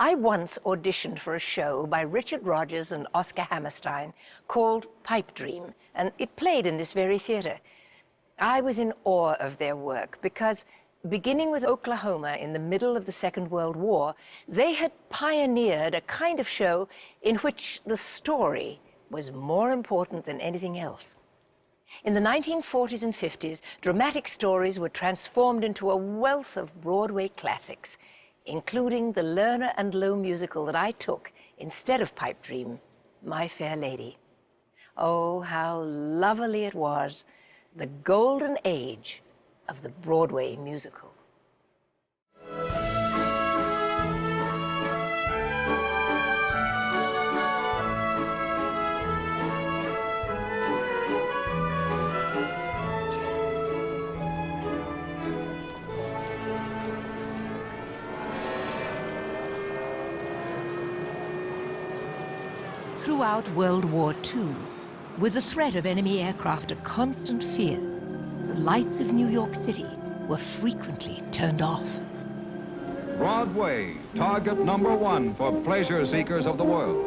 I once auditioned for a show by Richard Rodgers and Oscar Hammerstein called Pipe Dream, and it played in this very theater. I was in awe of their work because, beginning with Oklahoma in the middle of the Second World War, they had pioneered a kind of show in which the story was more important than anything else. In the 1940s and 50s, dramatic stories were transformed into a wealth of Broadway classics, including the Lerner and Loewe musical that I took instead of Pipe Dream, My Fair Lady. Oh, how lovely it was, the golden age of the Broadway musical. Throughout World War II, with the threat of enemy aircraft a constant fear, the lights of New York City were frequently turned off. Broadway, target #1 for pleasure seekers of the world.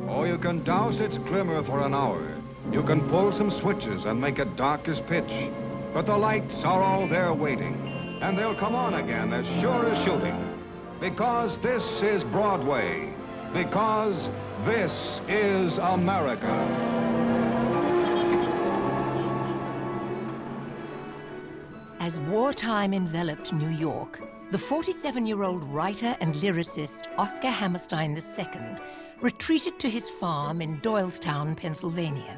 Oh, you can douse its glimmer for an hour. You can pull some switches and make it dark as pitch. But the lights are all there waiting, and they'll come on again as sure as shooting. Because this is Broadway. Because this is America. As wartime enveloped New York, the 47-year-old writer and lyricist Oscar Hammerstein II retreated to his farm in Doylestown, Pennsylvania.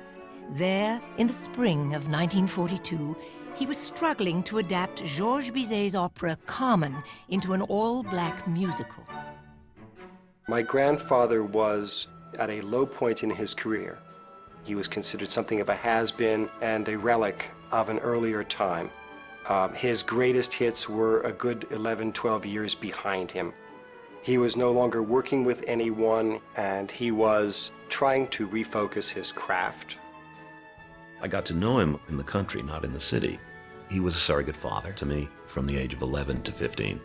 There, in the spring of 1942, he was struggling to adapt Georges Bizet's opera Carmen into an all-black musical. My grandfather was at a low point in his career. He was considered something of a has-been and a relic of an earlier time. His greatest hits were a good 11, 12 years behind him. He was no longer working with anyone, and he was trying to refocus his craft. I got to know him in the country, not in the city. He was a surrogate father to me from the age of 11 to 15.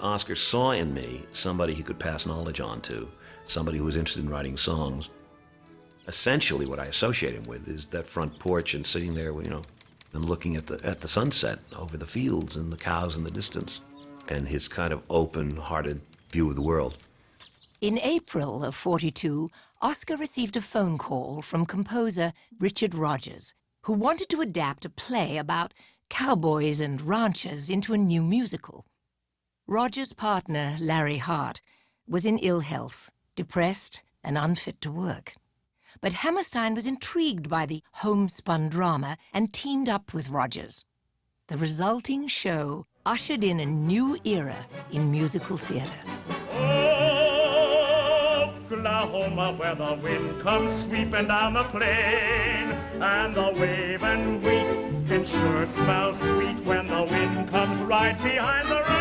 Oscar saw in me somebody he could pass knowledge on to, somebody who was interested in writing songs. Essentially, what I associate him with is that front porch and sitting there, you know, and looking at the sunset over the fields and the cows in the distance, and his kind of open-hearted view of the world. In April of '42, Oscar received a phone call from composer Richard Rodgers, who wanted to adapt a play about cowboys and ranchers into a new musical. Rodgers' partner, Larry Hart, was in ill health, depressed and unfit to work. But Hammerstein was intrigued by the homespun drama and teamed up with Rodgers. The resulting show ushered in a new era in musical theater. Oklahoma, where the wind comes sweeping down the plain, and the waving wheat can sure smell sweet when the wind comes right behind the rain.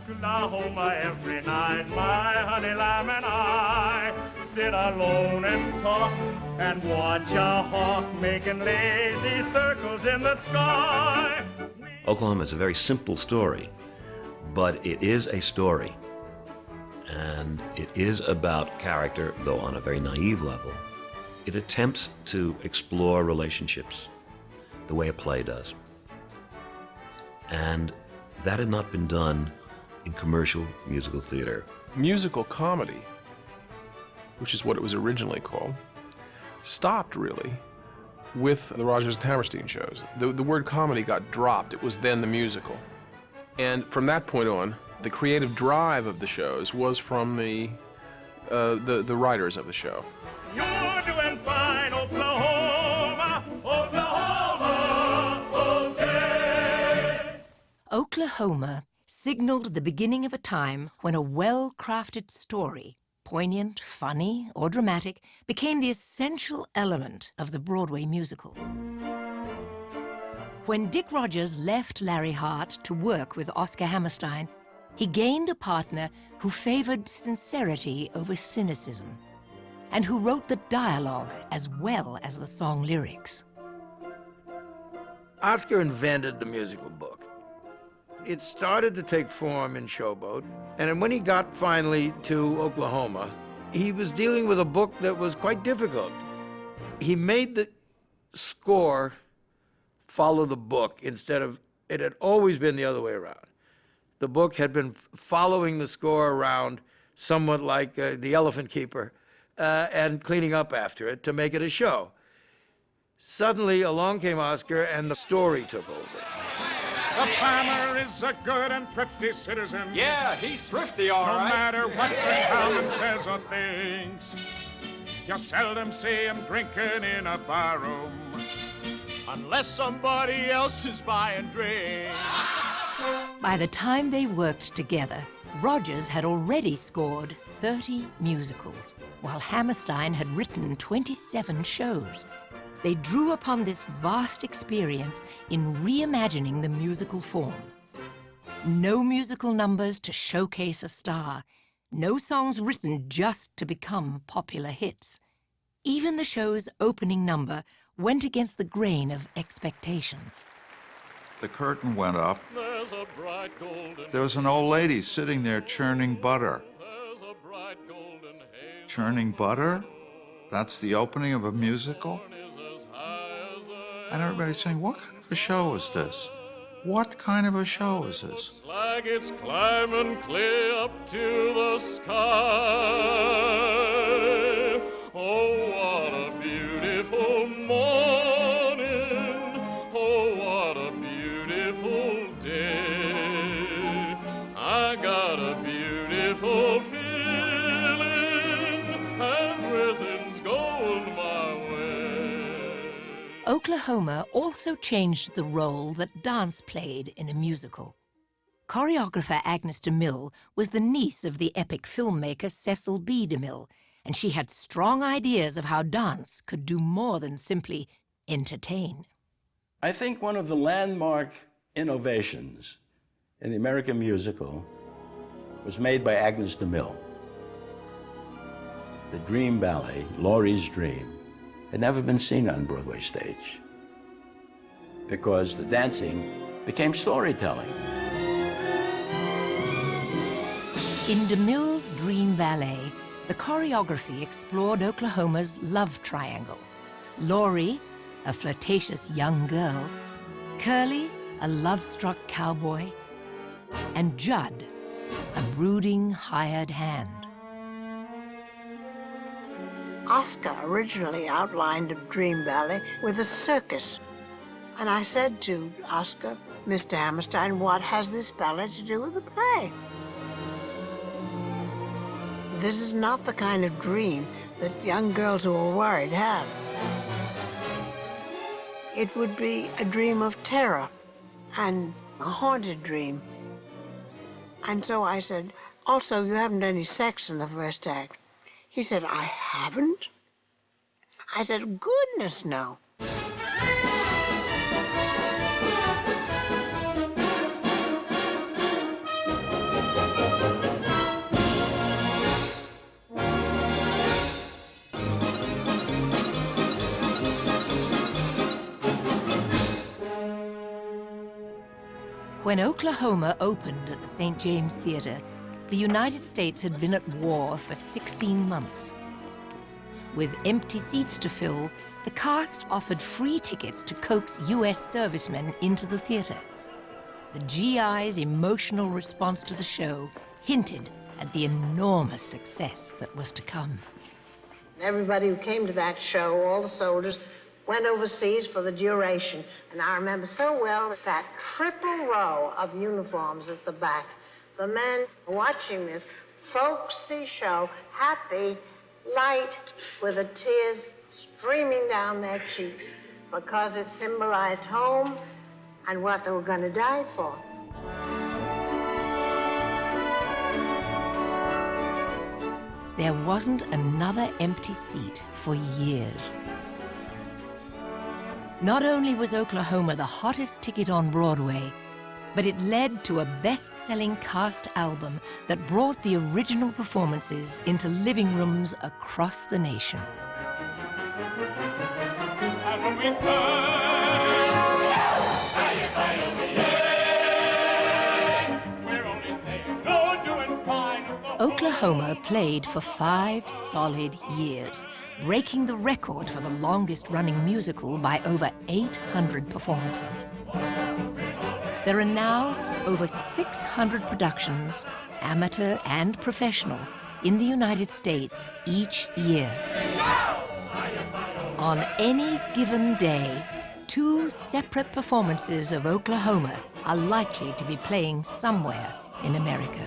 Oklahoma, every night, my honey lamb and I sit alone and talk and watch a hawk making lazy circles in the sky. Oklahoma is a very simple story, but it is a story. And it is about character, though on a very naive level. It attempts to explore relationships the way a play does. And that had not been done in commercial musical theater. Musical comedy, which is what it was originally called, stopped really with the Rodgers and Hammerstein shows. The word comedy got dropped. It was then the musical. And from that point on, the creative drive of the shows was from the writers of the show. You're doing fine, Oklahoma, Oklahoma, okay. Oklahoma signaled the beginning of a time when a well-crafted story, poignant, funny, or dramatic, became the essential element of the Broadway musical. When Dick Rodgers left Larry Hart to work with Oscar Hammerstein, he gained a partner who favored sincerity over cynicism, and who wrote the dialogue as well as the song lyrics. Oscar invented the musical book. it started to take form in Showboat. And then when he got finally to Oklahoma, he was dealing with a book that was quite difficult. He made the score follow the book instead of, it had always been the other way around. The book had been following the score around somewhat like The Elephant Keeper and cleaning up after it to make it a show. Suddenly along came Oscar and the story took over. The farmer is a good and thrifty citizen. Yeah, he's thrifty, all right. No matter what the cowman says or thinks, you seldom see him drinking in a barroom, unless somebody else is buying drinks. By the time they worked together, Rodgers had already scored 30 musicals, while Hammerstein had written 27 shows. They drew upon this vast experience in reimagining the musical form. No musical numbers to showcase a star, no songs written just to become popular hits. Even the show's opening number went against the grain of expectations. The curtain went up. There's a bright golden There was an old lady sitting there churning butter. There's a bright golden haze Churning butter? That's the opening of a musical? is as high as a And everybody's saying, what kind of a show is this? What kind of a show is this? looks like it's climbing clear up to the sky. Oh, what a beautiful morning. Oh, what a beautiful day. I got a beautiful feeling, and everything's going my way. Oklahoma also changed the role that dance played in a musical. Choreographer Agnes DeMille was the niece of the epic filmmaker Cecil B. DeMille, and she had strong ideas of how dance could do more than simply entertain. I think one of the landmark innovations in the American musical was made by Agnes DeMille. The Dream Ballet, Laurie's Dream, had never been seen on Broadway stage because the dancing became storytelling. In DeMille's Dream Ballet, the choreography explored Oklahoma's love triangle. Laurie, a flirtatious young girl, Curly, a love-struck cowboy, and Judd, a brooding hired hand. Oscar originally outlined a dream ballet with a circus. And I said to Oscar, Mr. Hammerstein, what has this ballet to do with the play? This is not the kind of dream that young girls who are worried have. It would be a dream of terror and a haunted dream. And so I said, also, you haven't any sex in the first act. He said, I haven't? I said, goodness, no. When Oklahoma opened at the St. James Theater, the United States had been at war for 16 months. With empty seats to fill, the cast offered free tickets to coax U.S. servicemen into the theater. The GI's emotional response to the show hinted at the enormous success that was to come. Everybody who came to that show, all the soldiers, went overseas for the duration. And I remember so well that triple row of uniforms at the back. The men watching this folksy show, happy, light, with the tears streaming down their cheeks because it symbolized home and what they were going to die for. There wasn't another empty seat for years. Not only was Oklahoma the hottest ticket on Broadway, but it led to a best-selling cast album that brought the original performances into living rooms across the nation. And when we turn, Oklahoma played for 5 solid years, breaking the record for the longest-running musical by over 800 performances. There are now over 600 productions, amateur and professional, in the United States each year. On any given day, 2 separate performances of Oklahoma are likely to be playing somewhere in America.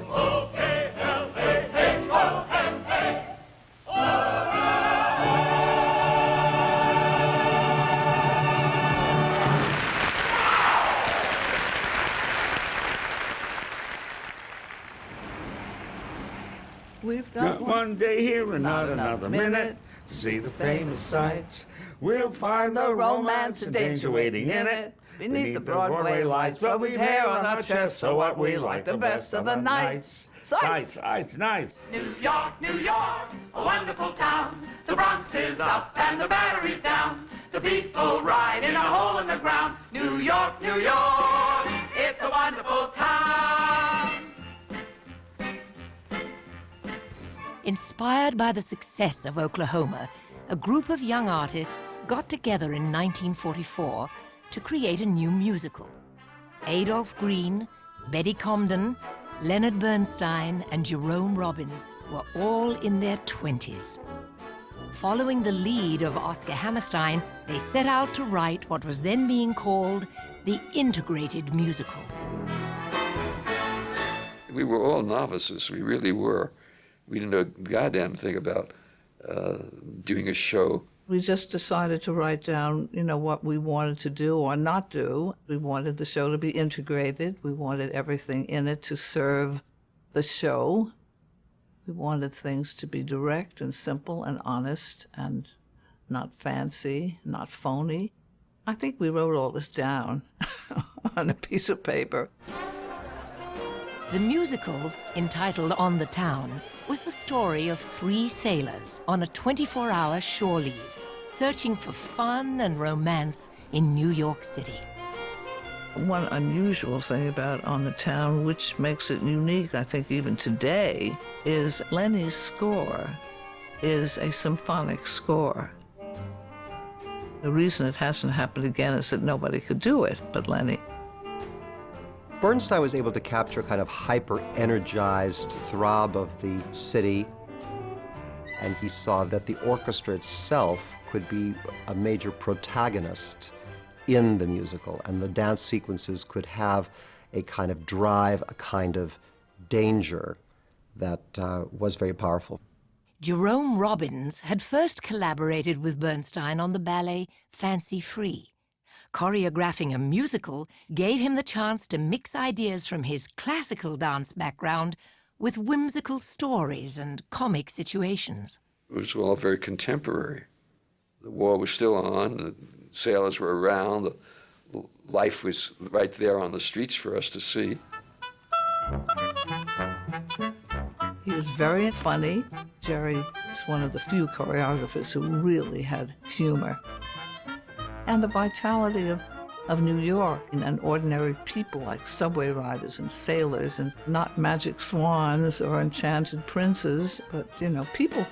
We've got one day here and not another minute to see the famous sights. We'll find the romance and danger waiting in it beneath the Broadway lights. But we've hair on our chests, so what we like the best of the nights. Sights, sights, nights. New York, New York, a wonderful town. The Bronx is up and the Battery's down. The people ride in a hole in the ground. New York, New York, it's a wonderful town. Inspired by the success of Oklahoma, a group of young artists got together in 1944 to create a new musical. Adolph Green, Betty Comden, Leonard Bernstein, and Jerome Robbins were all in their 20s. Following the lead of Oscar Hammerstein, they set out to write what was then being called the integrated musical. We were all novices, we really were. We didn't know a goddamn thing about doing a show. We just decided to write down, what we wanted to do or not do. We wanted the show to be integrated. We wanted everything in it to serve the show. We wanted things to be direct and simple and honest and not fancy, not phony. I think we wrote all this down on a piece of paper. The musical, entitled On the Town, was the story of 3 sailors on a 24-hour shore leave, searching for fun and romance in New York City. One unusual thing about On the Town, which makes it unique, I think, even today, is Lenny's score is a symphonic score. The reason it hasn't happened again is that nobody could do it but Lenny. Bernstein was able to capture a kind of hyper-energized throb of the city, and he saw that the orchestra itself could be a major protagonist in the musical, and the dance sequences could have a kind of drive, a kind of danger that was very powerful. Jerome Robbins had first collaborated with Bernstein on the ballet Fancy Free. Choreographing a musical gave him the chance to mix ideas from his classical dance background with whimsical stories and comic situations. It was all very contemporary. The war was still on, the sailors were around, the life was right there on the streets for us to see. He was very funny. Jerry is one of the few choreographers who really had humor. And the vitality of New York and ordinary people like subway riders and sailors and not magic swans or enchanted princes, but, people.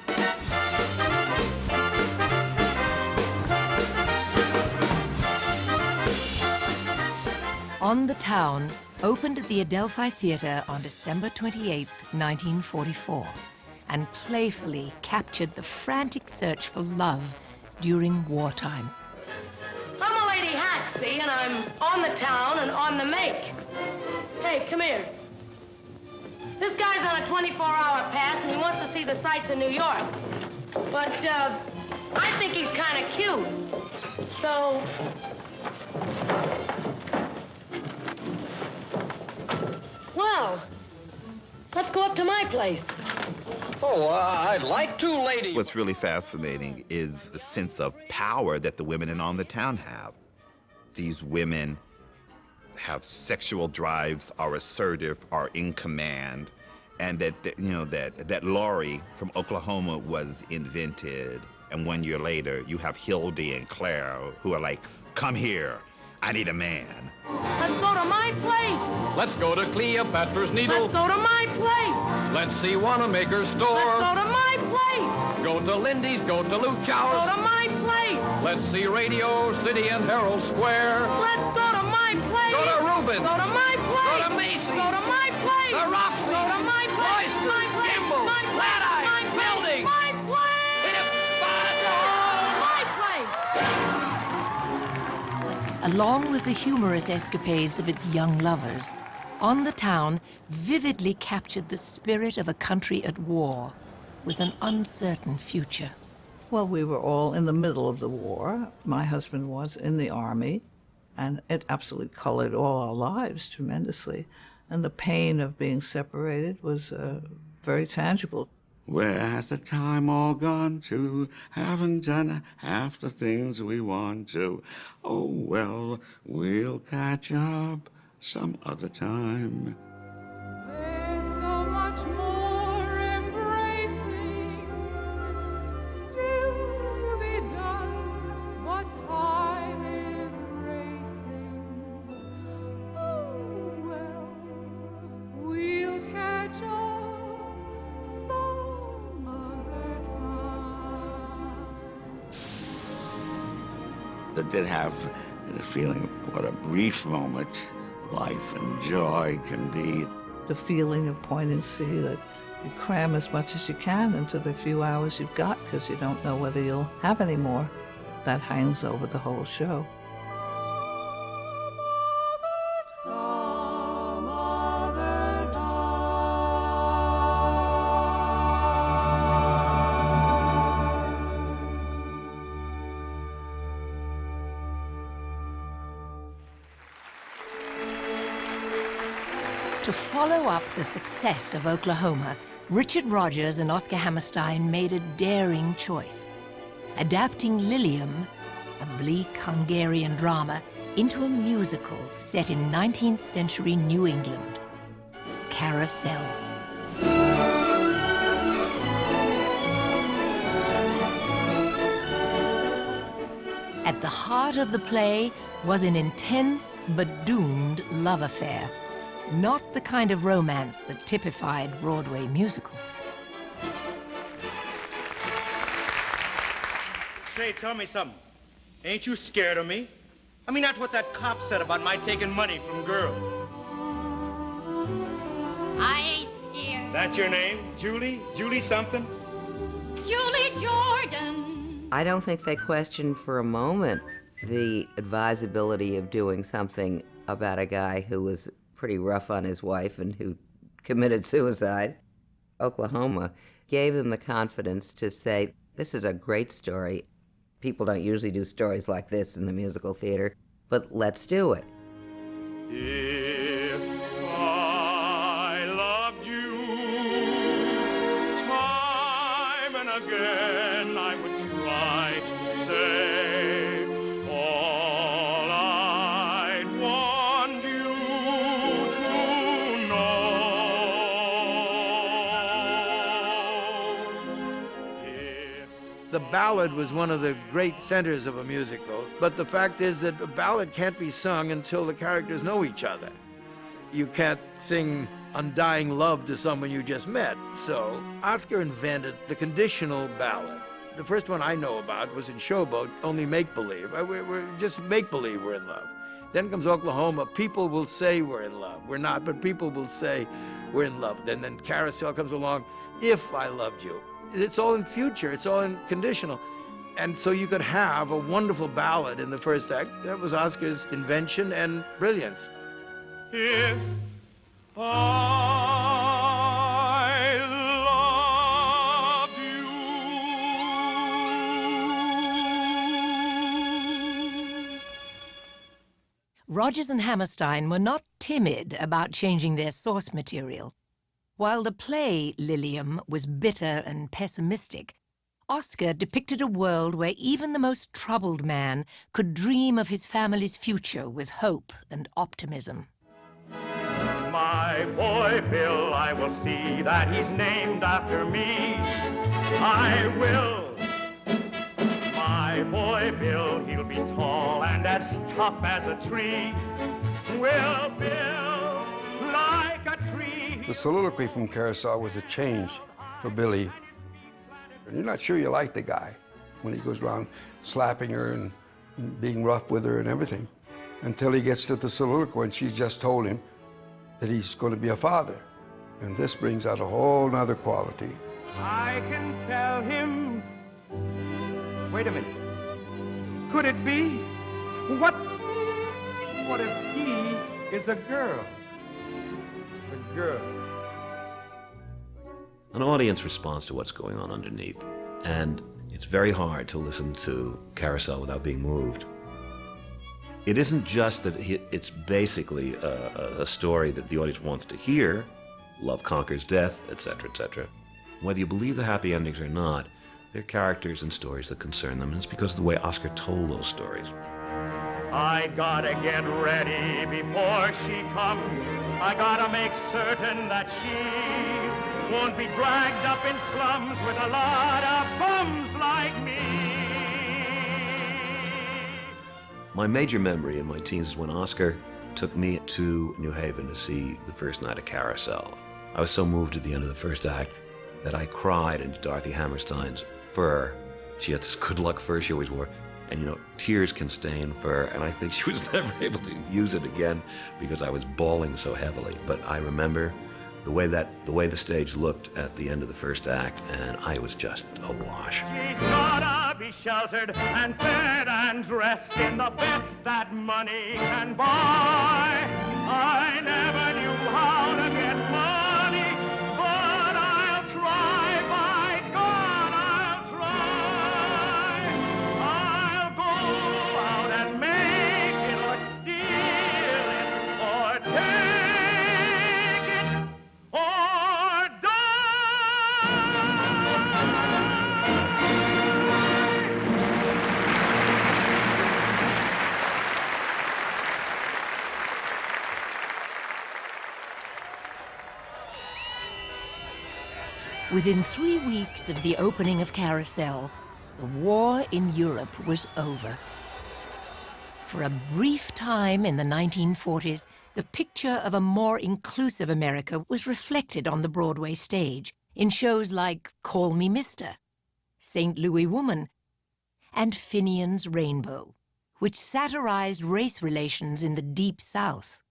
On the Town opened at the Adelphi Theatre on December 28, 1944, and playfully captured the frantic search for love during wartime. I'm a Lady Haxie, and I'm on the town and on the make. Hey, come here. This guy's on a 24-hour pass, and he wants to see the sights of New York. But, I think he's kind of cute. So... Well, let's go up to my place. Oh, I'd like to, lady. What's really fascinating is the sense of power that the women in On the Town have. These women have sexual drives, are assertive, are in command, and that Laurie from Oklahoma was invented. And 1 year later, you have Hildy and Claire who are like, come here, I need a man. Let's go to to my place. Let's go to Cleopatra's Needle. Let's go to my place. Let's see Wanamaker's store. Let's go to my place. Go to Lindy's, go to Luchow's. Go to my place. Let's see Radio City and Herald Square. Let's go to my place. Go to Rubens. Go to my place. Go to Macy's. Go to my place. The Roxy. Go to my place. Royster, My place. Gimbel, My place. Flat-Eye, My place. Building. My place. My place. Along with the humorous escapades of its young lovers, On the Town vividly captured the spirit of a country at war with an uncertain future. Well, we were all in the middle of the war. My husband was in the Army, and it absolutely colored all our lives tremendously. And the pain of being separated was very tangible. Where has the time all gone to? Haven't done half the things we want to. Oh, well, we'll catch up some other time. There's so much more embracing still to be done, but time is racing. Oh, well, we'll catch up some other time. I did have the feeling of what a brief moment life and joy can be. The feeling of point and see that you cram as much as you can into the few hours you've got because you don't know whether you'll have any more. That hangs over the whole show. To follow up the success of Oklahoma, Richard Rodgers and Oscar Hammerstein made a daring choice, adapting Lilium, a bleak Hungarian drama, into a musical set in 19th century New England, Carousel. At the heart of the play was an intense but doomed love affair, not the kind of romance that typified Broadway musicals. Say, tell me something. Ain't you scared of me? I mean, that's what that cop said about my taking money from girls. I ain't scared. That's your name? Julie? Julie something? Julie Jordan. I don't think they questioned for a moment the advisability of doing something about a guy who was pretty rough on his wife and who committed suicide. Oklahoma gave them the confidence to say, this is a great story. People don't usually do stories like this in the musical theater, but let's do it. If I loved you, time and again I would try to say all I'd want you to know. The ballad was one of the great centers of a musical, but the fact is that a ballad can't be sung until the characters know each other. You can't sing undying love to someone you just met. So Oscar invented the conditional ballad. The first one I know about was in Showboat, only make-believe. We're just make-believe we're in love. Then comes Oklahoma. People will say we're in love. We're not, but people will say we're in love. Then Carousel comes along, if I loved you. It's all in future. It's all in conditional. And so you could have a wonderful ballad in the first act. That was Oscar's invention and brilliance. If I loved you. Rodgers and Hammerstein were not timid about changing their source material. While the play Lilium was bitter and pessimistic, Oscar depicted a world where even the most troubled man could dream of his family's future with hope and optimism. My boy Bill, I will see that he's named after me. I will. My boy Bill, he'll be tall and as tough as a tree. We'll The soliloquy from Carousel was a change for Billy. And you're not sure you like the guy when he goes around slapping her and being rough with her and everything, until he gets to the soliloquy and she just told him that he's going to be a father. And this brings out a whole nother quality. I can tell him. Wait a minute. Could it be? What if he is a girl? A girl. An audience responds to what's going on underneath, and it's very hard to listen to Carousel without being moved. It isn't just that it's basically a story that the audience wants to hear, love conquers death, etc., etc. Whether you believe the happy endings or not, they're characters and stories that concern them, and it's because of the way Oscar told those stories. I gotta get ready before she comes. I gotta make certain that she won't be dragged up in slums with a lot of bums like me. My major memory in my teens is when Oscar took me to New Haven to see the first night of Carousel. I was so moved at the end of the first act that I cried into Dorothy Hammerstein's fur. She had this good luck fur she always wore. And, you know, tears can stain fur, and I think she was never able to use it again because I was bawling so heavily. But I remember the way the stage looked at the end of the first act, and I was just awash. She gotta be sheltered and fed and dressed in the best that money can buy. I never knew how to get money, but I'll try, by God, I'll try. I'll go out and make it, or steal it, or take it, or die. Within 3 weeks of the opening of Carousel, the war in Europe was over. For a brief time in the 1940s, the picture of a more inclusive America was reflected on the Broadway stage in shows like Call Me Mister, St. Louis Woman, and Finian's Rainbow, which satirized race relations in the Deep South.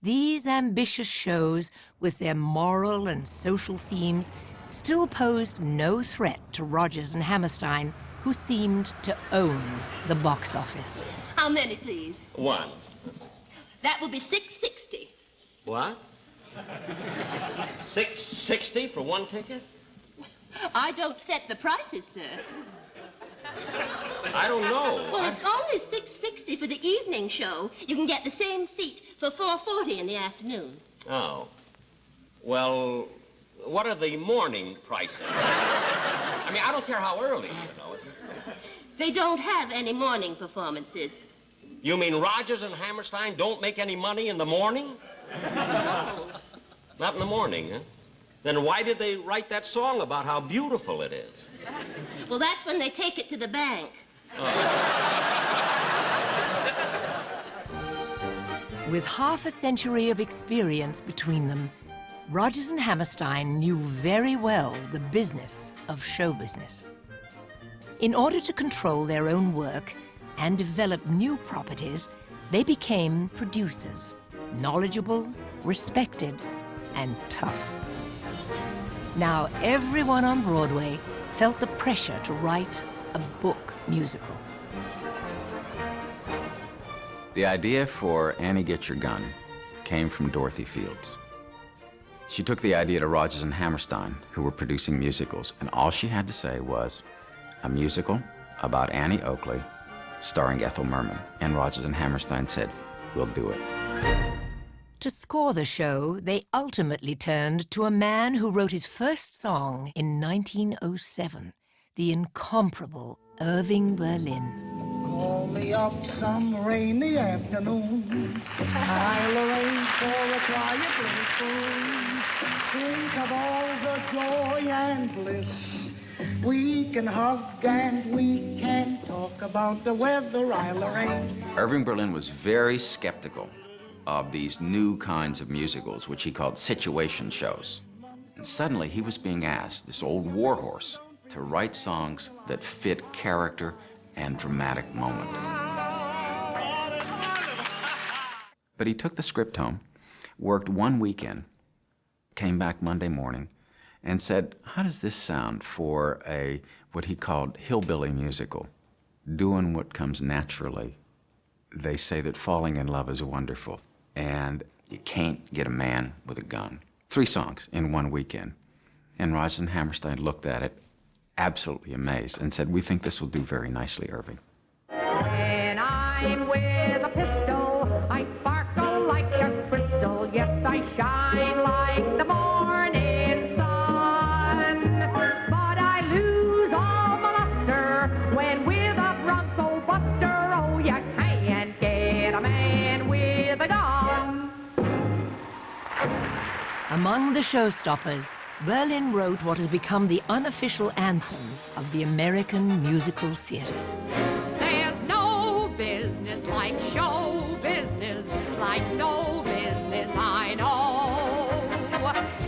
These ambitious shows, with their moral and social themes, still posed no threat to Rodgers and Hammerstein, who seemed to own the box office. How many, please? One. That will be $6.60. What? $6.60 for one ticket? I don't set the prices, sir. I don't know. Well, it's only $6.60 for the evening show. You can get the same seat for $4.40 in the afternoon. Oh. Well, what are the morning prices? I mean, I don't care how early, you know. They don't have any morning performances. You mean Rodgers and Hammerstein don't make any money in the morning? No. Not in the morning, huh? Then why did they write that song about how beautiful it is? Well, that's when they take it to the bank. With half a century of experience between them, Rodgers and Hammerstein knew very well the business of show business. In order to control their own work and develop new properties, they became producers, knowledgeable, respected, and tough. Now everyone on Broadway felt the pressure to write a book musical. The idea for Annie Get Your Gun came from Dorothy Fields. She took the idea to Rodgers and Hammerstein, who were producing musicals, and all she had to say was, a musical about Annie Oakley, starring Ethel Merman. And Rodgers and Hammerstein said, we'll do it. To score the show, they ultimately turned to a man who wrote his first song in 1907, the incomparable Irving Berlin. Call me up some rainy afternoon. I'll arrange for a quiet little spoon. Think of all the joy and bliss. We can hug and we can talk about the weather. I'll arrange. Irving Berlin was very skeptical of these new kinds of musicals, which he called situation shows. And suddenly he was being asked, this old warhorse, to write songs that fit character and dramatic moment. But he took the script home, worked one weekend, came back Monday morning, and said, how does this sound for what he called hillbilly musical? Doing what comes naturally. They say that falling in love is wonderful, and you can't get a man with a gun. 3 songs in one weekend. And Rodgers and Hammerstein looked at it, absolutely amazed, and said, we think this will do very nicely, Irving. When I'm with a pistol, I sparkle like a crystal. Yes, I shine like the morning sun. But I lose all my luster when with a Bronco Buster. Oh, you can't get a man with a gun. Among the showstoppers, Berlin wrote what has become the unofficial anthem of the American musical theater. There's no business like show business, like no business I know.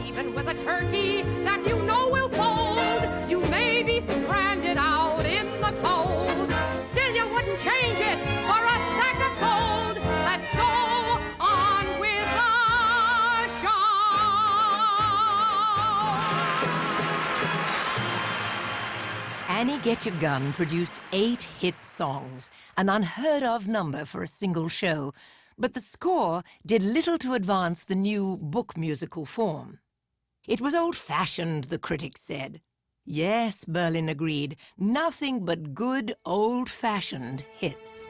Even with a turkey that you know will fold, you may be stranded out in the cold. Still you wouldn't change it for a sack of gold. Let's go on with the show. Annie Get Your Gun produced 8 hit songs, an unheard of number for a single show, but the score did little to advance the new book musical form. It was old-fashioned, the critics said. Yes, Berlin agreed, nothing but good old-fashioned hits.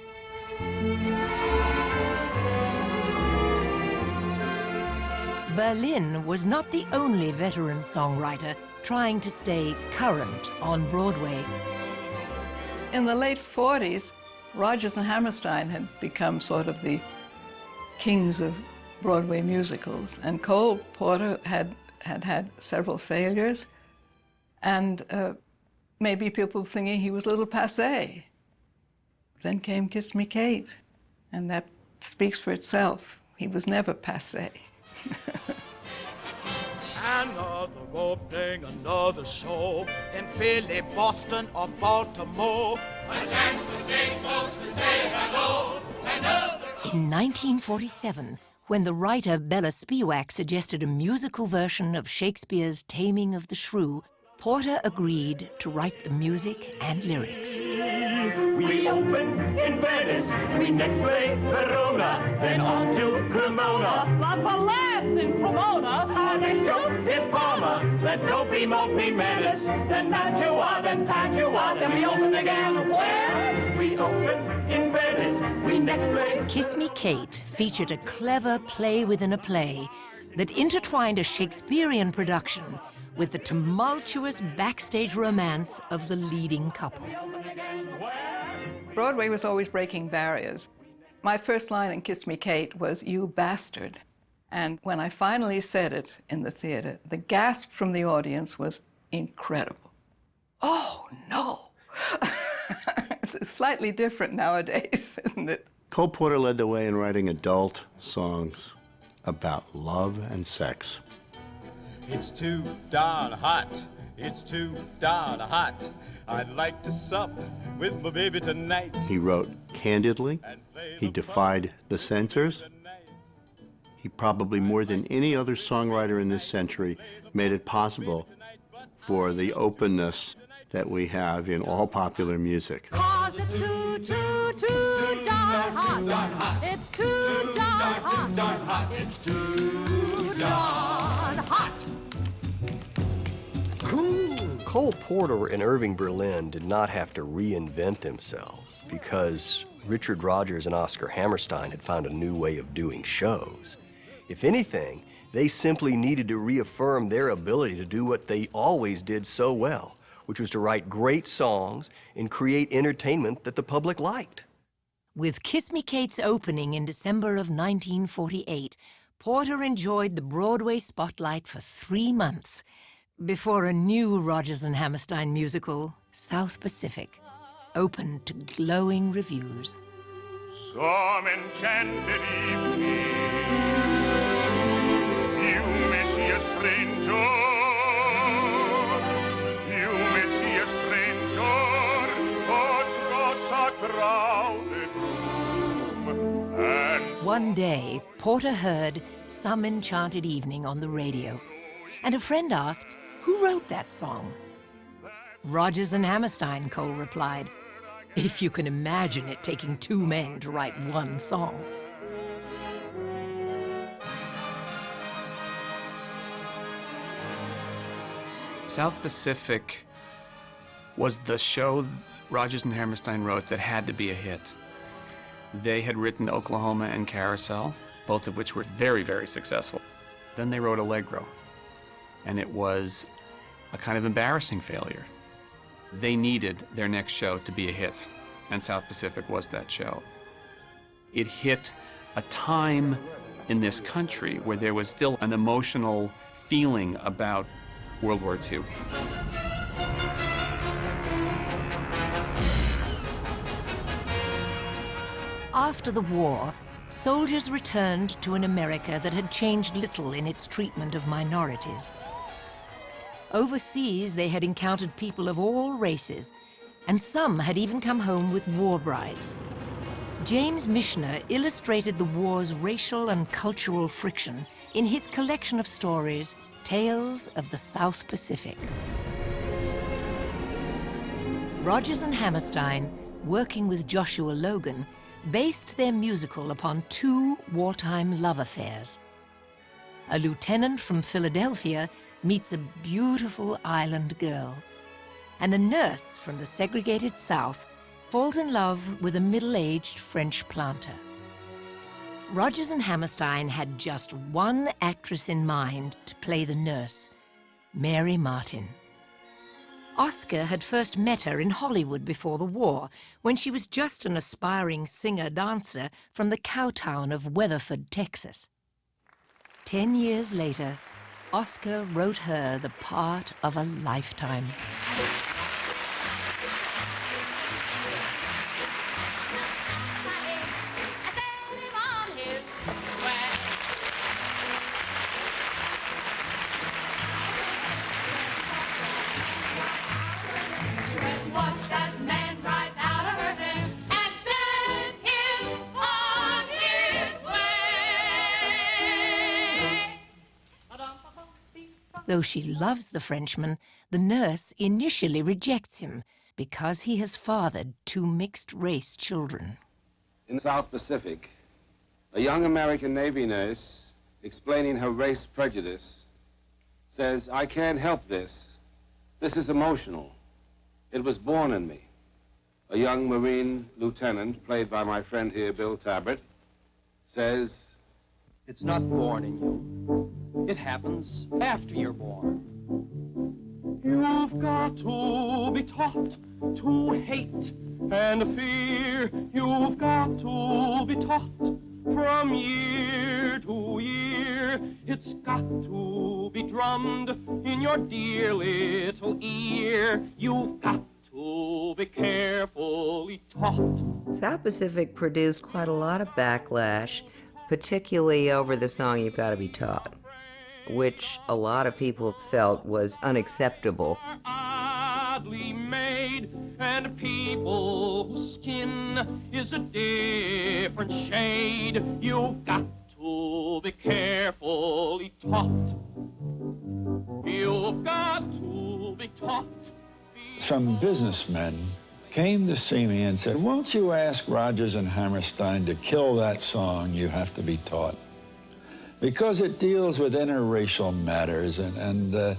Berlin was not the only veteran songwriter trying to stay current on Broadway. In the late 40s, Rodgers and Hammerstein had become sort of the kings of Broadway musicals, and Cole Porter had several failures, and maybe people thinking he was a little passé. Then came Kiss Me, Kate, and that speaks for itself. He was never passé. Another opening, another show in Philly, Boston, or Baltimore. A chance to stay close to say hello. In 1947, when the writer Bella Spiewak suggested a musical version of Shakespeare's Taming of the Shrew, Porter agreed to write the music and lyrics. We open in Venice, we next play Verona, then on to Cremona. Lots of laughs in Pomona. Our next joke is Parma. Let dopey mopey menace, then Mantua, then Padua, then we open again. Where? We open in Venice, we next play. Kiss Me, Kate featured a clever play within a play that intertwined a Shakespearean production with the tumultuous backstage romance of the leading couple. Broadway was always breaking barriers. My first line in Kiss Me, Kate was, "You bastard." And when I finally said it in the theater, the gasp from the audience was incredible. Oh, no! It's slightly different nowadays, isn't it? Cole Porter led the way in writing adult songs about love and sex. It's too darn hot. It's too darn hot. I'd like to sup with my baby tonight. He wrote candidly. He defied the censors. He probably, more than any other songwriter in this century, made it possible for the openness that we have in all popular music. 'Cause it's too darn hot. It's too darn hot. It's too darn hot. Cole Porter and Irving Berlin did not have to reinvent themselves because Richard Rodgers and Oscar Hammerstein had found a new way of doing shows. If anything, they simply needed to reaffirm their ability to do what they always did so well, which was to write great songs and create entertainment that the public liked. With Kiss Me, Kate's opening in December of 1948, Porter enjoyed the Broadway spotlight for 3 months before a new Rodgers and Hammerstein musical, South Pacific, opened to glowing reviews. some enchanted evening you may see a stranger. You may see a stranger, but God's a crowded room. And One day, Porter heard Some Enchanted Evening on the radio, and a friend asked, who wrote that song? Rodgers and Hammerstein, Cole replied. If you can imagine it taking two men to write one song. South Pacific was the show Rodgers and Hammerstein wrote that had to be a hit. They had written Oklahoma and Carousel, both of which were very, very successful. Then they wrote Allegro, and it was a kind of embarrassing failure. They needed their next show to be a hit, and South Pacific was that show. It hit a time in this country where there was still an emotional feeling about World War II. After the war, soldiers returned to an America that had changed little in its treatment of minorities. Overseas, they had encountered people of all races, and some had even come home with war brides. James Michener illustrated the war's racial and cultural friction in his collection of stories, Tales of the South Pacific. Rodgers and Hammerstein, working with Joshua Logan, based their musical upon two wartime love affairs. A lieutenant from Philadelphia meets a beautiful island girl, and a nurse from the segregated South falls in love with a middle-aged French planter. Rodgers and Hammerstein had just one actress in mind to play the nurse, Mary Martin. Oscar had first met her in Hollywood before the war, when she was just an aspiring singer-dancer from the cowtown of Weatherford, Texas. 10 years later, Oscar wrote her the part of a lifetime. Though she loves the Frenchman, the nurse initially rejects him because he has fathered two mixed-race children. In South Pacific, a young American Navy nurse, explaining her race prejudice, says, "I can't help this. This is emotional. It was born in me." A young Marine lieutenant, played by my friend here, Bill Tabbert, says, "It's not born in you. It happens after you're born. You've got to be taught to hate and fear. You've got to be taught from year to year. It's got to be drummed in your dear little ear. You've got to be carefully taught." South Pacific produced quite a lot of backlash, particularly over the song You've Got to Be Taught, which a lot of people felt was unacceptable. Oddly made, and people whose skin is a different shade. You've got to be carefully taught. You've got to be taught. Some businessmen came to see me and said, "Won't you ask Rodgers and Hammerstein to kill that song, You Have to Be Taught? Because it deals with interracial matters, and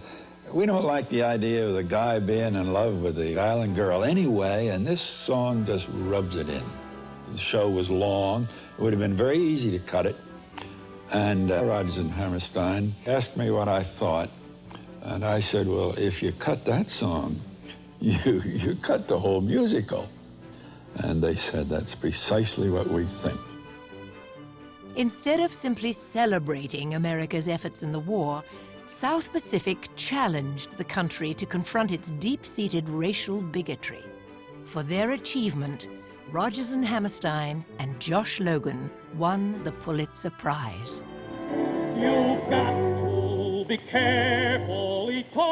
we don't like the idea of the guy being in love with the island girl anyway, and this song just rubs it in." The show was long. It would have been very easy to cut it. And Rodgers and Hammerstein asked me what I thought, and I said, "Well, if you cut that song, you cut the whole musical." And they said, "That's precisely what we think." Instead of simply celebrating America's efforts in the war, South Pacific challenged the country to confront its deep-seated racial bigotry. For their achievement, Rodgers and Hammerstein and Josh Logan won the Pulitzer Prize. You've got to be carefully taught.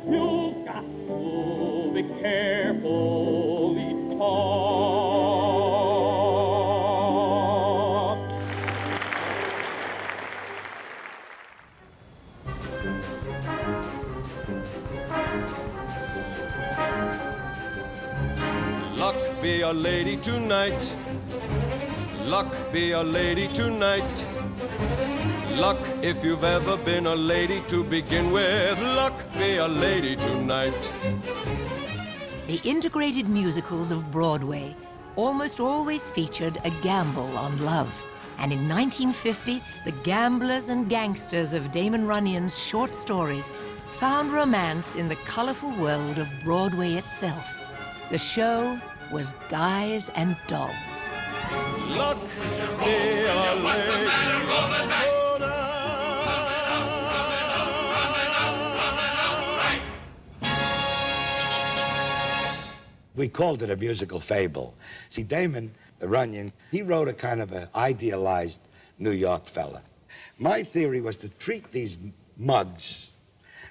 You've got to be carefully taught. Luck be a lady tonight. Luck be a lady tonight. Luck if you've ever been a lady to begin with. Luck be a lady tonight. The integrated musicals of Broadway almost always featured a gamble on love. And in 1950, the gamblers and gangsters of Damon Runyon's short stories found romance in the colorful world of Broadway itself. The show was Guys and Dolls. Luck be a lady. We called it a musical fable. See, Damon Runyon, he wrote a kind of an idealized New York fella. My theory was to treat these mugs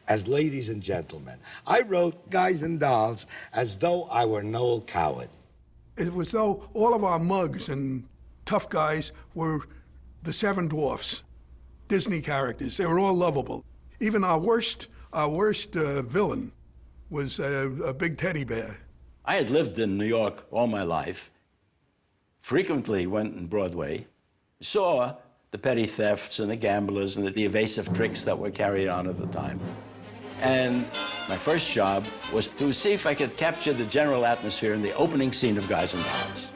as ladies and gentlemen. I wrote Guys and Dolls as though I were Noel Coward. It was though all of our mugs and tough guys were the Seven Dwarfs, Disney characters. They were all lovable. Even our worst villain was a big teddy bear. I had lived in New York all my life, frequently went on Broadway, saw the petty thefts and the gamblers and the evasive tricks that were carried on at the time. And my first job was to see if I could capture the general atmosphere in the opening scene of Guys and Dolls.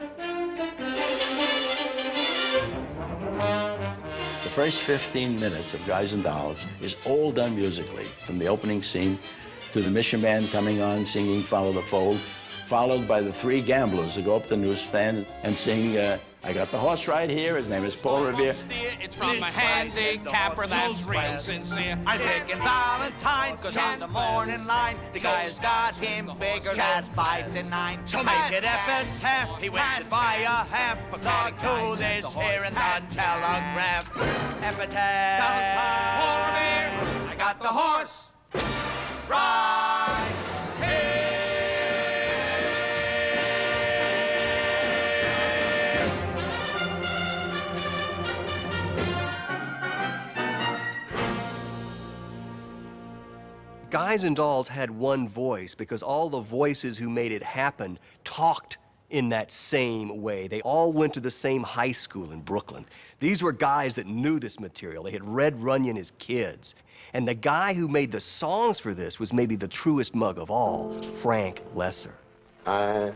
The first 15 minutes of Guys and Dolls is all done musically, from the opening scene to the Mission Band coming on singing Follow the Fold, followed by the three gamblers who go up to the newsstand and sing I Got the Horse Right Here. His name is Paul Revere. It's from a handicapper that's real sincere. I'm picking Valentine, cause on the morning line, the guy's got him figured at 5 to 9. So make it epitaph, he wins it by a half, according to this here in the Telegraph. Epitaph, Valentine, Paul Revere, I got the horse right here. Guys and Dolls had one voice because all the voices who made it happen talked in that same way. They all went to the same high school in Brooklyn. These were guys that knew this material. They had read Runyon as kids. And the guy who made the songs for this was maybe the truest mug of all, Frank Lesser. I'd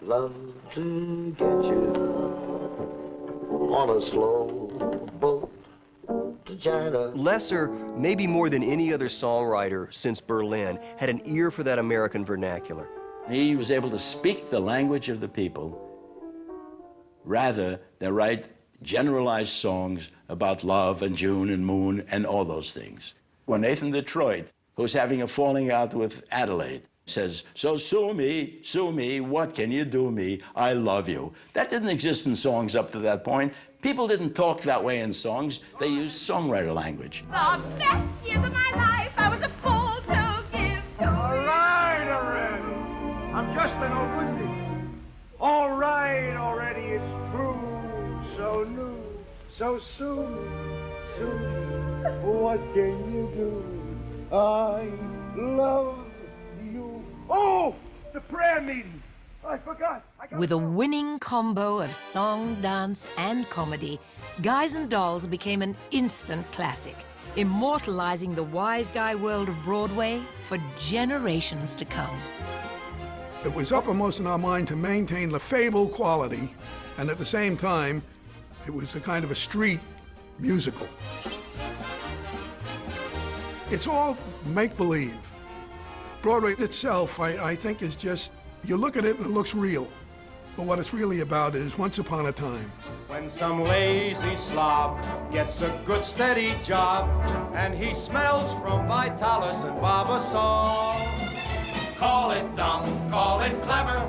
love to get you on a slow boat. Lesser, maybe more than any other songwriter since Berlin, had an ear for that American vernacular. He was able to speak the language of the people rather than write generalized songs about love and June and moon and all those things. When Nathan Detroit, who's having a falling out with Adelaide, says, so sue me, what can you do me? I love you. That didn't exist in songs up to that point. People didn't talk that way in songs. They used songwriter language. The best years of my life, I was a fool to give to All right already. I'm just an old wounded. All right already, it's true. So new, so soon. What can you do? I love you. Oh, the prayer meeting. I forgot. With a winning combo of song, dance, and comedy, Guys and Dolls became an instant classic, immortalizing the wise guy world of Broadway for generations to come. It was uppermost in our mind to maintain the fable quality, and at the same time, it was a kind of a street musical. It's all make-believe. Broadway itself, I think, is just, you look at it and it looks real. But what it's really about is once upon a time. When some lazy slob gets a good steady job and he smells from Vitalis and Barbasol, Call it dumb, call it clever,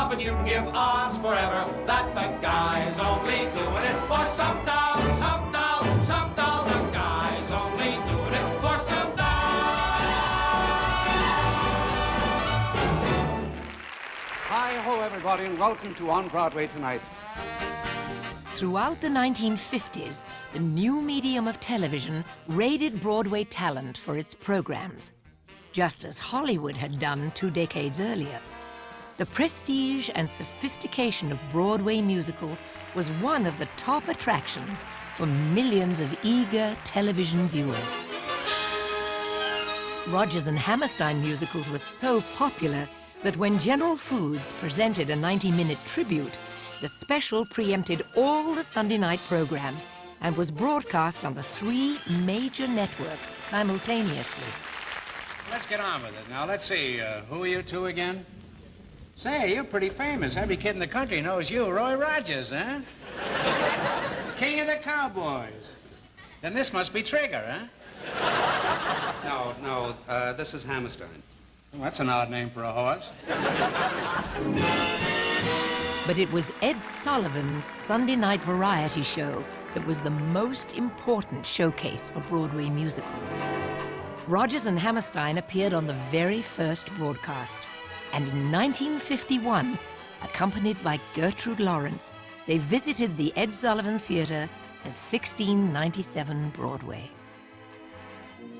but you can give odds forever that the guy's only doing it for some dough, some dough, some dough. The guy's only doing it for some Hi-ho, everybody, and welcome to On Broadway Tonight. Throughout the 1950s, the new medium of television raided Broadway talent for its programs, just as Hollywood had done 2 decades earlier. The prestige and sophistication of Broadway musicals was one of the top attractions for millions of eager television viewers. Rodgers and Hammerstein musicals were so popular that when General Foods presented a 90-minute tribute, the special preempted all the Sunday night programs and was broadcast on the 3 major networks simultaneously. Let's get on with it. Now, let's see, who are you two again? Say, you're pretty famous. Every kid in the country knows you, Roy Rogers, huh? King of the Cowboys. Then this must be Trigger, huh? No, this is Hammerstein. Well, that's an odd name for a horse. But it was Ed Sullivan's Sunday night variety show that was the most important showcase for Broadway musicals. Rodgers and Hammerstein appeared on the very first broadcast, and in 1951, accompanied by Gertrude Lawrence, they visited the Ed Sullivan Theater at 1697 Broadway.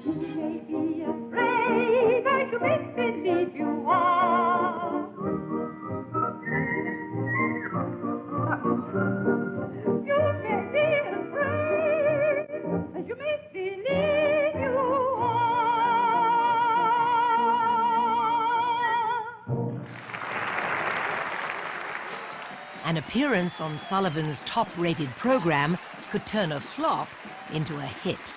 You may be afraid, but you make believe you are. You may be afraid, but you make believe you An appearance on Sullivan's top-rated program could turn a flop into a hit.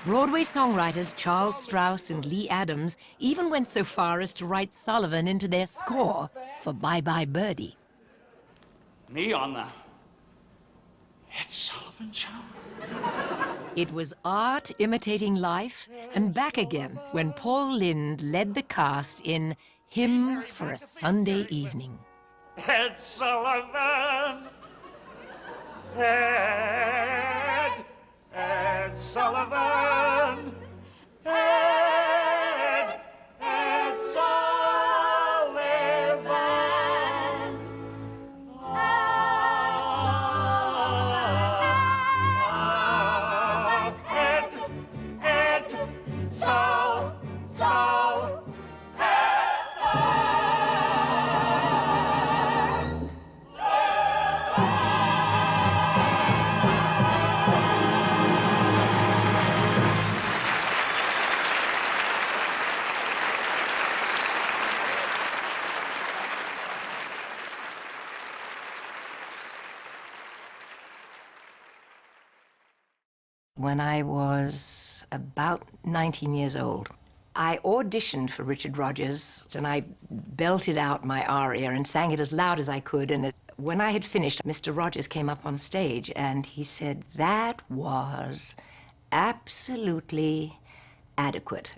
Broadway songwriters Charles Strauss and Lee Adams even went so far as to write Sullivan into their score for Bye Bye Birdie. Me on the Ed Sullivan Show? It was art imitating life and back again when Paul Lynde led the cast in Hymn for a Sunday Evening. Ed Sullivan! Ed Sullivan! Ed Sullivan! When I was about 19 years old, I auditioned for Richard Rodgers, and I belted out my aria and sang it as loud as I could. And when I had finished, Mr. Rodgers came up on stage and he said, "That was absolutely adequate."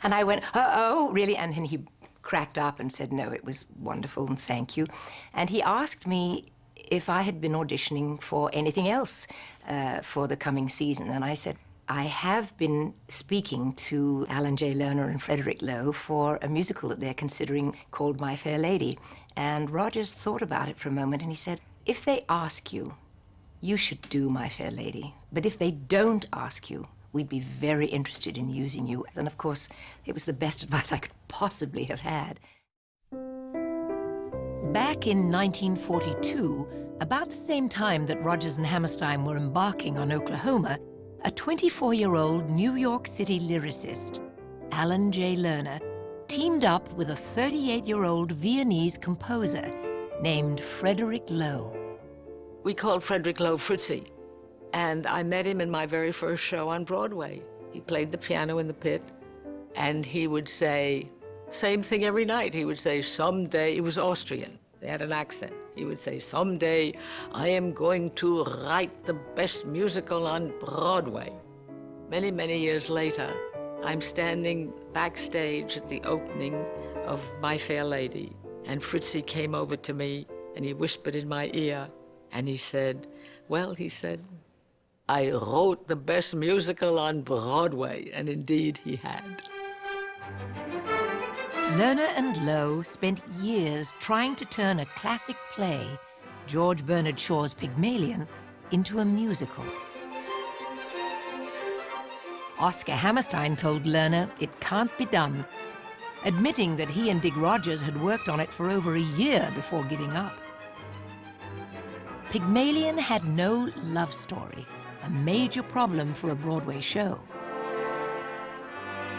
And I went, "Oh, really?" And he cracked up and said, "No, it was wonderful and thank you." And he asked me if I had been auditioning for anything else for the coming season. And I said, I have been speaking to Alan J. Lerner and Frederick Lowe for a musical that they're considering called My Fair Lady. And Rodgers thought about it for a moment and he said, if they ask you, you should do My Fair Lady. But if they don't ask you, we'd be very interested in using you. And of course, it was the best advice I could possibly have had. Back in 1942, about the same time that Rodgers and Hammerstein were embarking on Oklahoma, a 24-year-old New York City lyricist, Alan J. Lerner, teamed up with a 38-year-old Viennese composer named Frederick Lowe. We called Frederick Lowe Fritzy, and I met him in my very first show on Broadway. He played the piano in the pit, and he would say, same thing every night. He would say, someday, he was Austrian. They had an accent. He would say, someday I am going to write the best musical on Broadway. Many, many years later, I'm standing backstage at the opening of My Fair Lady, and Fritzi came over to me and he whispered in my ear and he said, well, he said, I wrote the best musical on Broadway, and indeed he had. Lerner and Loewe spent years trying to turn a classic play, George Bernard Shaw's Pygmalion, into a musical. Oscar Hammerstein told Lerner it can't be done, admitting that he and Dick Rogers had worked on it for over a year before giving up. Pygmalion had no love story, a major problem for a Broadway show.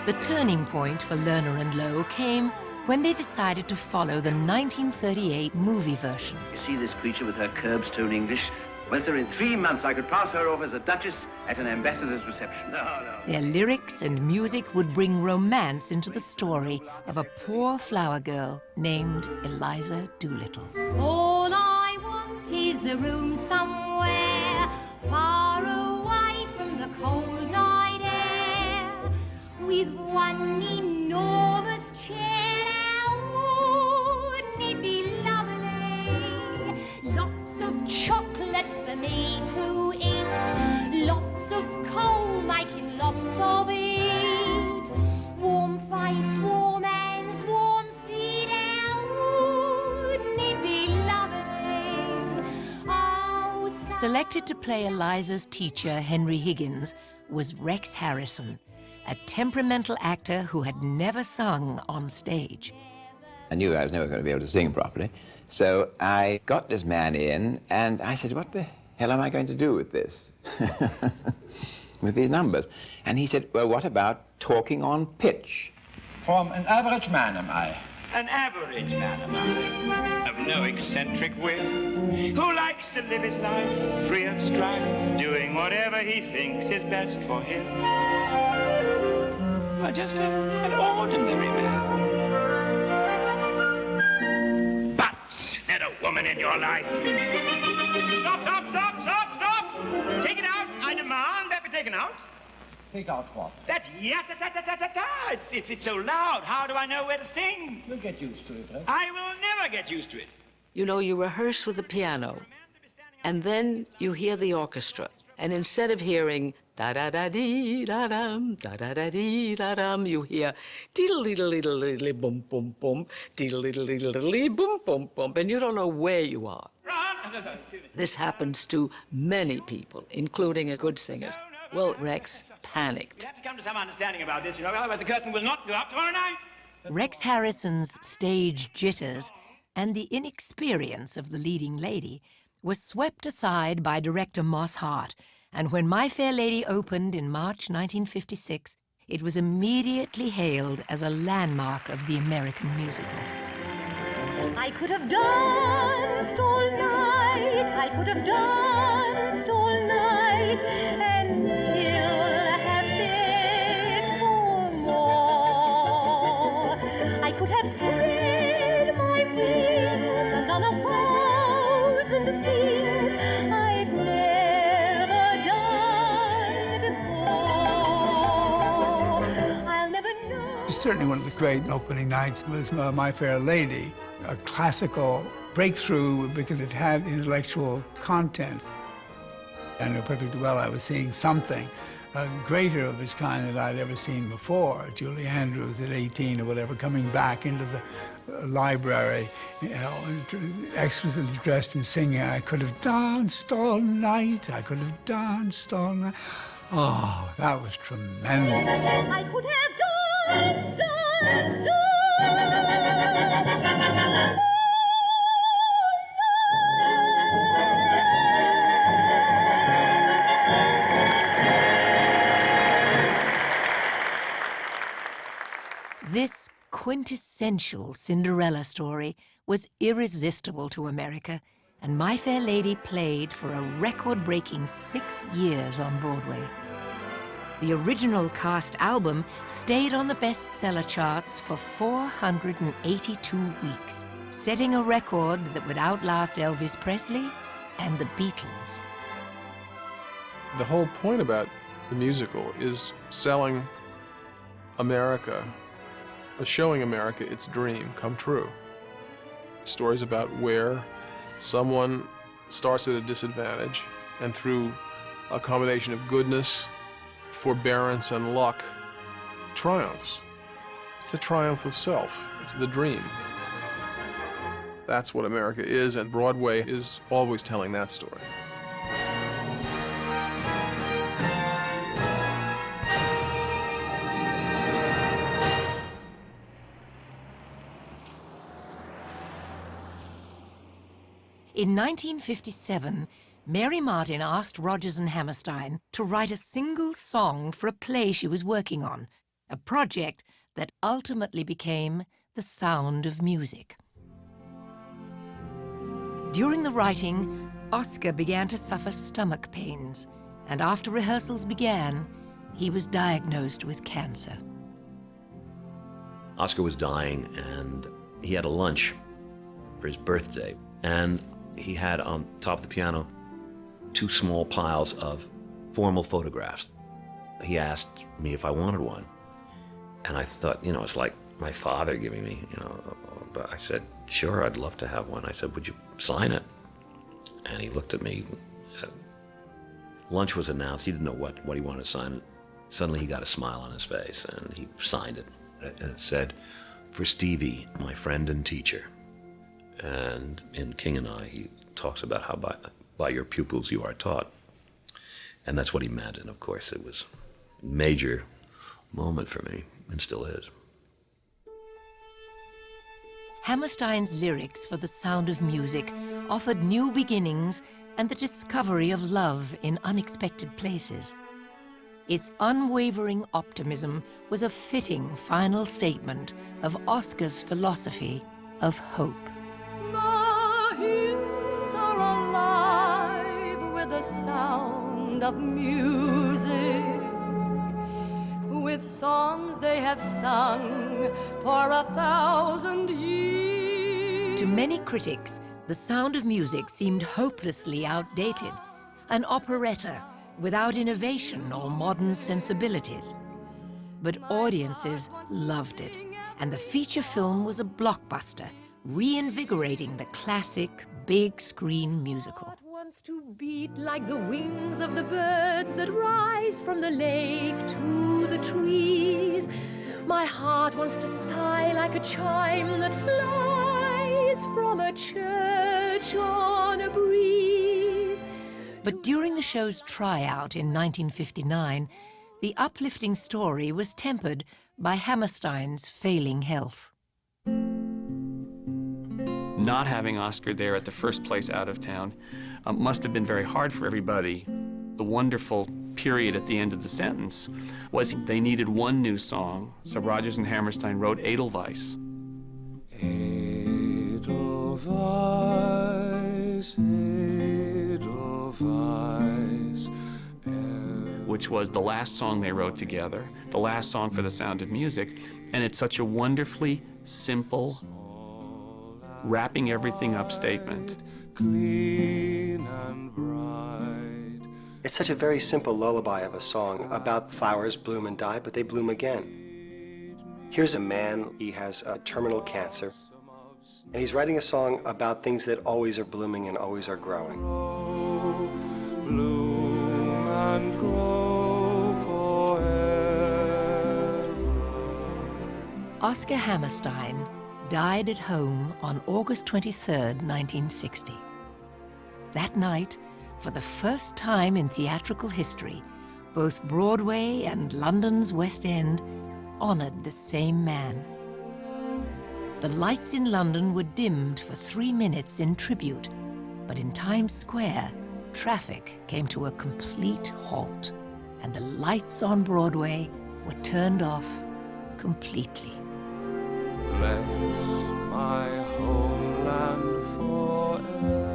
The turning point for Lerner and Loewe came when they decided to follow the 1938 movie version. You see this creature with her curbstone English? Well, sir, in 3 months I could pass her off as a duchess at an ambassador's reception. No. Their lyrics and music would bring romance into the story of a poor flower girl named Eliza Doolittle. All I want is a room somewhere far away from the cold night air, with one enormous chair. Now, wouldn't it be lovely? Lots of chocolate for me to eat, lots of coal making lots of it, warm face, warm hands, warm feet. Now, wouldn't it be lovely? Oh, Selected to play Eliza's teacher, Henry Higgins, was Rex Harrison, a temperamental actor who had never sung on stage. I knew I was never going to be able to sing properly, so I got this man in, and I said, what the hell am I going to do with this? With these numbers? And he said, well, what about talking on pitch? From an average man am I. An average man am I, of no eccentric whim, who likes to live his life free of strife, doing whatever he thinks is best for him. Well, just an ordinary man. But there's a woman in your life. Stop! Take it out. I demand that be taken out. Take out what? That ya-ta-ta-ta-ta-ta. It's so loud. How do I know where to sing? You'll get used to it, right? I will never get used to it. You know, you rehearse with the piano, and then you hear the orchestra, and instead of hearing da-da-da-dee-da-dum, da-da-da-dee-da-dum, you hear diddle-diddle-diddle-diddle, boom-boom-boom, diddle-diddle-diddle-diddle, boom-boom-boom, and you don't know where you are. This happens to many people, including a good singer. Well, Rex panicked. We have to come to some understanding about this, you know, otherwise the curtain will not go up tomorrow night. Rex Harrison's stage jitters and the inexperience of the leading lady were swept aside by director Moss Hart, and when My Fair Lady opened in March 1956, it was immediately hailed as a landmark of the American musical. I could have danced all night, I could have danced all night, and still have begged for more. I could have spread my wings and done 1,000 things I'd never done before. I'll never know. Certainly one of the great opening nights was My Fair Lady, a classical breakthrough because it had intellectual content. I knew perfectly well I was seeing something greater of its kind than I'd ever seen before. Julie Andrews at 18 or whatever, coming back into the library, you know, exquisitely dressed and singing, I could have danced all night, I could have danced all night. Oh, that was tremendous. I could have danced, danced, This quintessential Cinderella story was irresistible to America, and My Fair Lady played for a record-breaking 6 years on Broadway. The original cast album stayed on the bestseller charts for 482 weeks, setting a record that would outlast Elvis Presley and the Beatles. The whole point about the musical is selling America, showing America its dream come true. Stories about where someone starts at a disadvantage and through a combination of goodness, forbearance, and luck, triumphs. It's the triumph of self. It's the dream. That's what America is, and Broadway is always telling that story. In 1957, Mary Martin asked Rodgers and Hammerstein to write a single song for a play she was working on, a project that ultimately became The Sound of Music. During the writing, Oscar began to suffer stomach pains, and after rehearsals began, he was diagnosed with cancer. Oscar was dying, and he had a lunch for his birthday, and he had on top of the piano 2 small piles of formal photographs. He asked me if I wanted one, and I thought, you know, it's like my father giving me, you know, but I said, sure, I'd love to have one. I said, would you sign it? And he looked at me. Lunch was announced. He didn't know what he wanted to sign. Suddenly he got a smile on his face, and he signed it. And it said, for Stevie, my friend and teacher. And in King and I, he talks about how by your pupils you are taught. And that's what he meant. And of course, it was a major moment for me, and still is. Hammerstein's lyrics for The Sound of Music offered new beginnings and the discovery of love in unexpected places. Its unwavering optimism was a fitting final statement of Oscar's philosophy of hope. The hills are alive with the sound of music, with songs they have sung for 1,000 years. To many critics, The Sound of Music seemed hopelessly outdated, an operetta without innovation or modern sensibilities. But audiences loved it, and the feature film was a blockbuster, reinvigorating the classic big-screen musical. Wants to beat like the wings of the birds that rise from the lake to the trees. My heart wants to sigh like a chime that flies from a church on a breeze. But during the show's tryout in 1959, the uplifting story was tempered by Hammerstein's failing health. Not having Oscar there at the first place out of town must have been very hard for everybody. The wonderful period at the end of the sentence was they needed one new song, so Rodgers and Hammerstein wrote Edelweiss. Edelweiss, Edelweiss, which was the last song they wrote together, the last song for The Sound of Music, and it's such a wonderfully simple, wrapping everything up statement. clean and bright. It's such a very simple lullaby of a song about flowers bloom and die, but they bloom again. Here's a man, he has terminal cancer, and he's writing a song about things that always are blooming and always are growing. Bloom and grow forever. Oscar Hammerstein died at home on August 23rd, 1960. That night, for the first time in theatrical history, both Broadway and London's West End honored the same man. The lights in London were dimmed for 3 minutes in tribute, but in Times Square, traffic came to a complete halt, and the lights on Broadway were turned off completely. Bless my homeland forever.